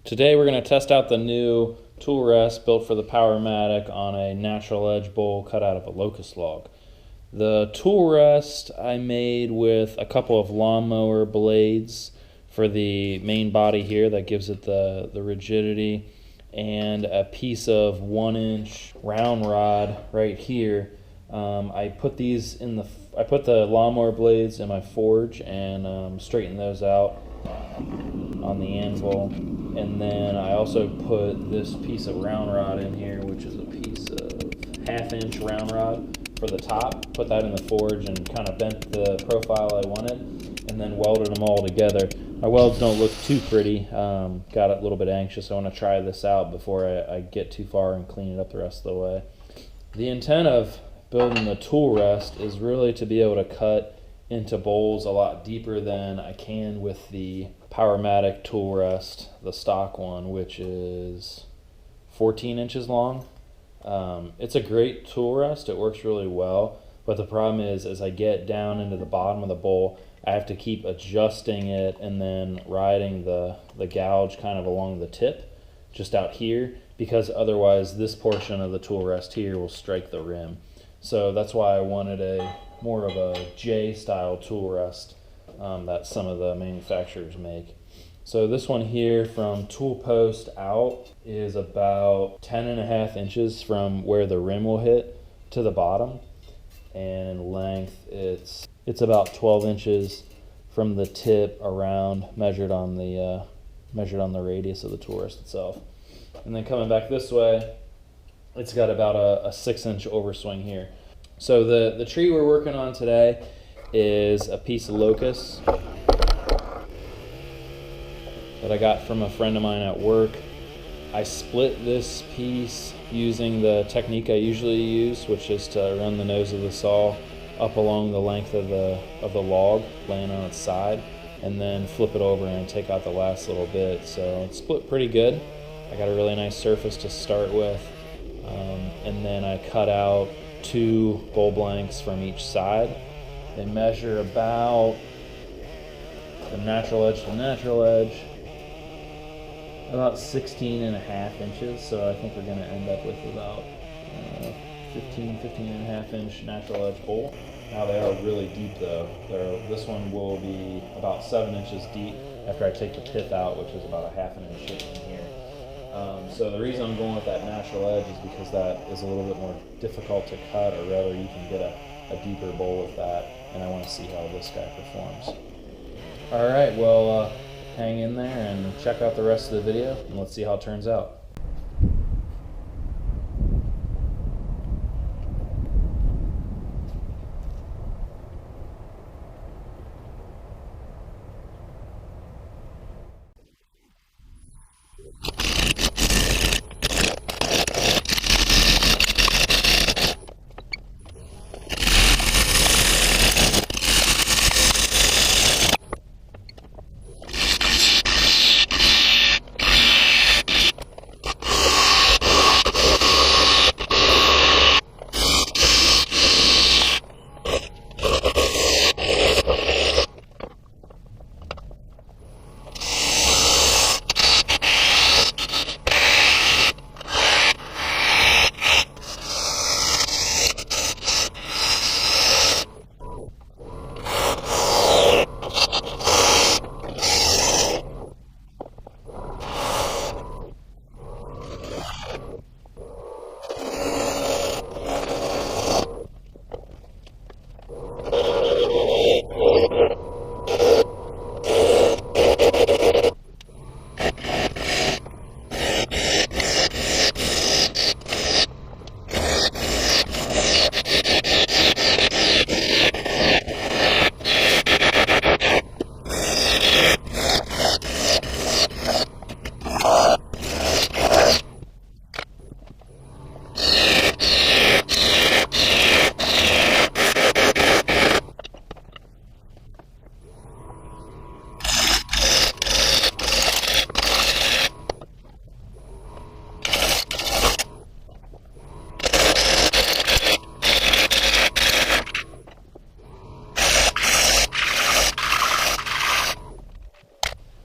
Today we're going to test out the new tool rest built for the Powermatic on a natural edge bowl cut out of a locust log. The tool rest I made with a couple of lawnmower blades for the main body here that gives it the rigidity, and a piece of 1-inch round rod right here. I put the lawnmower blades in my forge and straightened those out on the anvil, and then I also put this piece of round rod in here, which is a piece of 1/2-inch round rod for the top. Put that in the forge and kind of bent the profile I wanted, and then welded them all together. My welds don't look too pretty. Got a little bit anxious. I want to try this out before I get too far and clean it up the rest of the way. The intent of building the tool rest is really to be able to cut into bowls a lot deeper than I can with the Powermatic tool rest, the stock one, which is 14 inches long. It's a great tool rest. It works really well, but the problem is as I get down into the bottom of the bowl, I have to keep adjusting it and then riding the gouge kind of along the tip just out here, because otherwise this portion of the tool rest here will strike the rim. So that's why I wanted more of a J style tool rest that some of the manufacturers make. So this one here from tool post out is about 10.5 inches from where the rim will hit to the bottom, and in length it's about 12 inches from the tip around, measured on the radius of the tool rest itself. And then coming back this way, it's got about a 6-inch overswing here. So the tree we're working on today is a piece of locust that I got from a friend of mine at work. I split this piece using the technique I usually use, which is to run the nose of the saw up along the length of the log, laying on its side, and then flip it over and take out the last little bit. So it's split pretty good. I got a really nice surface to start with, and then I cut out 2 bowl blanks from each side. They measure about, the natural edge to natural edge, about 16.5 inches. So I think we're going to end up with about 15.5 inch natural edge bowl. Now they are really deep though. This one will be about 7 inches deep after I take the pith out, which is about a 1/2 inch in here. So the reason I'm going with that natural edge is because that is a little bit more difficult to cut, or rather you can get a deeper bowl with that, and I want to see how this guy performs. Alright, well hang in there and check out the rest of the video, and let's see how it turns out.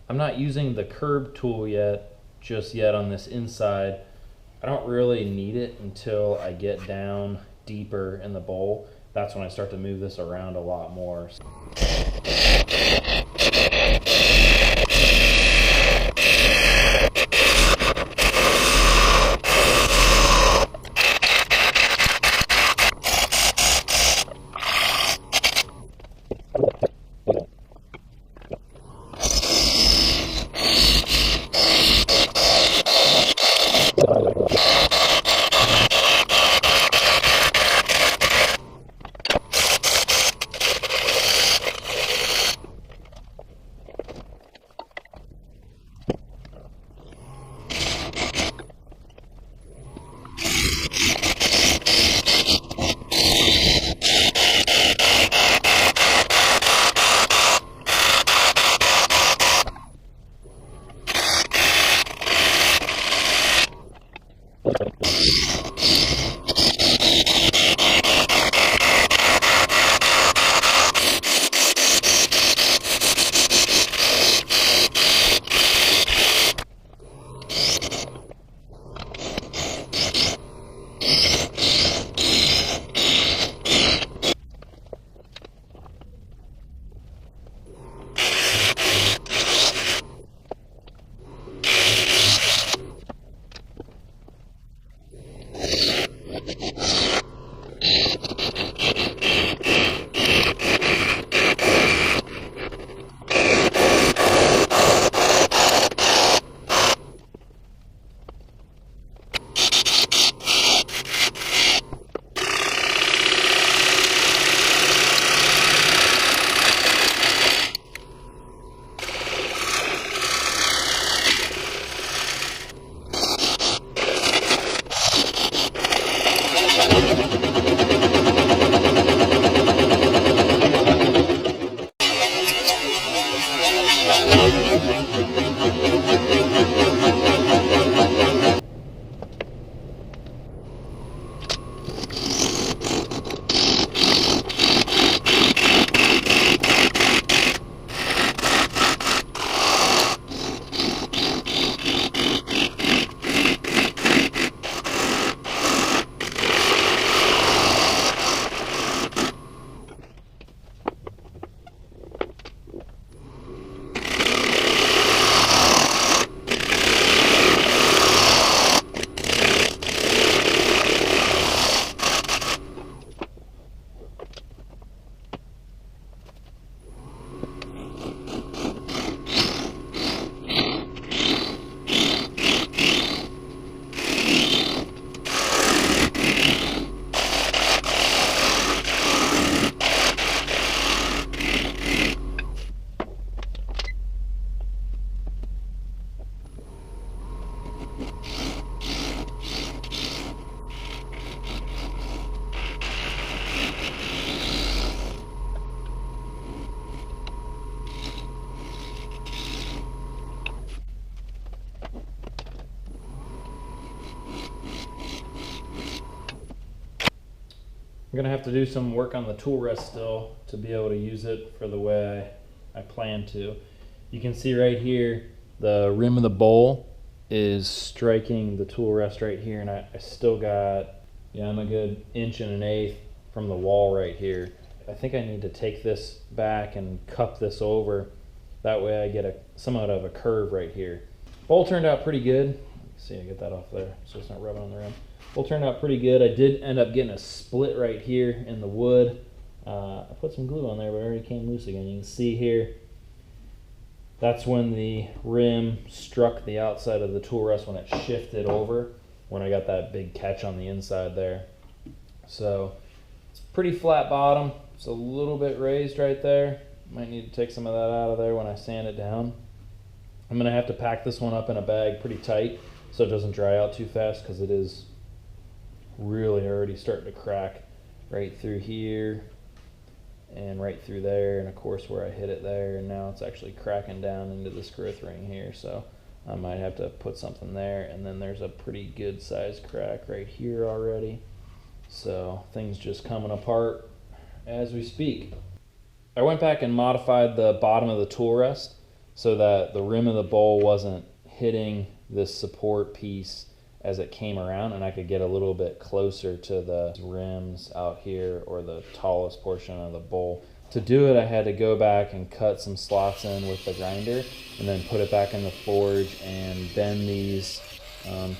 I'm not using the curb tool yet just yet on this inside. I don't really need it until I get down deeper in the bowl. That's when I start to move this around a lot more. I'm gonna have to do some work on the tool rest still to be able to use it for the way I plan to. You can see right here, the rim of the bowl is striking the tool rest right here, and I still got, I'm a good 1.1 from the wall right here. I think I need to take this back and cup this over. That way I get somewhat of a curve right here. Bowl turned out pretty good. See, I get that off there so it's not rubbing on the rim. Bowl turned out pretty good. I did end up getting a split right here in the wood. I put some glue on there, but it already came loose again. You can see here, that's when the rim struck the outside of the tool rest when it shifted over, when I got that big catch on the inside there. So it's pretty flat bottom. It's a little bit raised right there. Might need to take some of that out of there when I sand it down. I'm gonna have to pack this one up in a bag pretty tight so it doesn't dry out too fast, because it is really already starting to crack right through here and right through there, and of course where I hit it there, and now it's actually cracking down into this growth ring here, so I might have to put something there. And then there's a pretty good sized crack right here already, so things just coming apart as we speak. I went back and modified the bottom of the tool rest so that the rim of the bowl wasn't hitting this support piece as it came around, and I could get a little bit closer to the rims out here, or the tallest portion of the bowl. To do it, I had to go back and cut some slots in with the grinder, and then put it back in the forge and bend these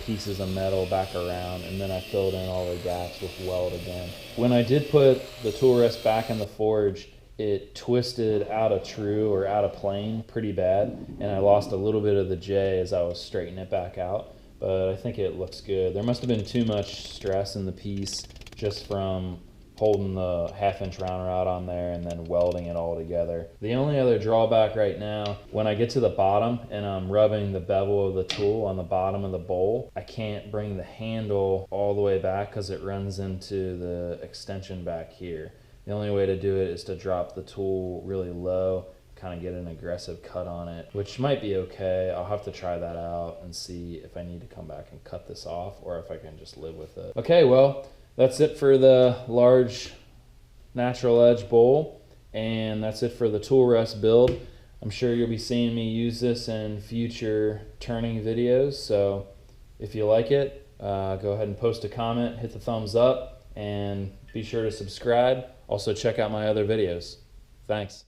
pieces of metal back around, and then I filled in all the gaps with weld again. When I did put the tool rest back in the forge, it twisted out of true, or out of plane, pretty bad, and I lost a little bit of the J as I was straightening it back out. But I think it looks good. There must have been too much stress in the piece just from holding the 1/2-inch round rod on there and then welding it all together. The only other drawback right now, when I get to the bottom and I'm rubbing the bevel of the tool on the bottom of the bowl, I can't bring the handle all the way back because it runs into the extension back here. The only way to do it is to drop the tool really low, kind of get an aggressive cut on it, which might be okay. I'll have to try that out and see if I need to come back and cut this off, or if I can just live with it. Okay, well, that's it for the large natural edge bowl, and that's it for the tool rest build. I'm sure you'll be seeing me use this in future turning videos, so if you like it, go ahead and post a comment, hit the thumbs up, and be sure to subscribe. Also check out my other videos. Thanks.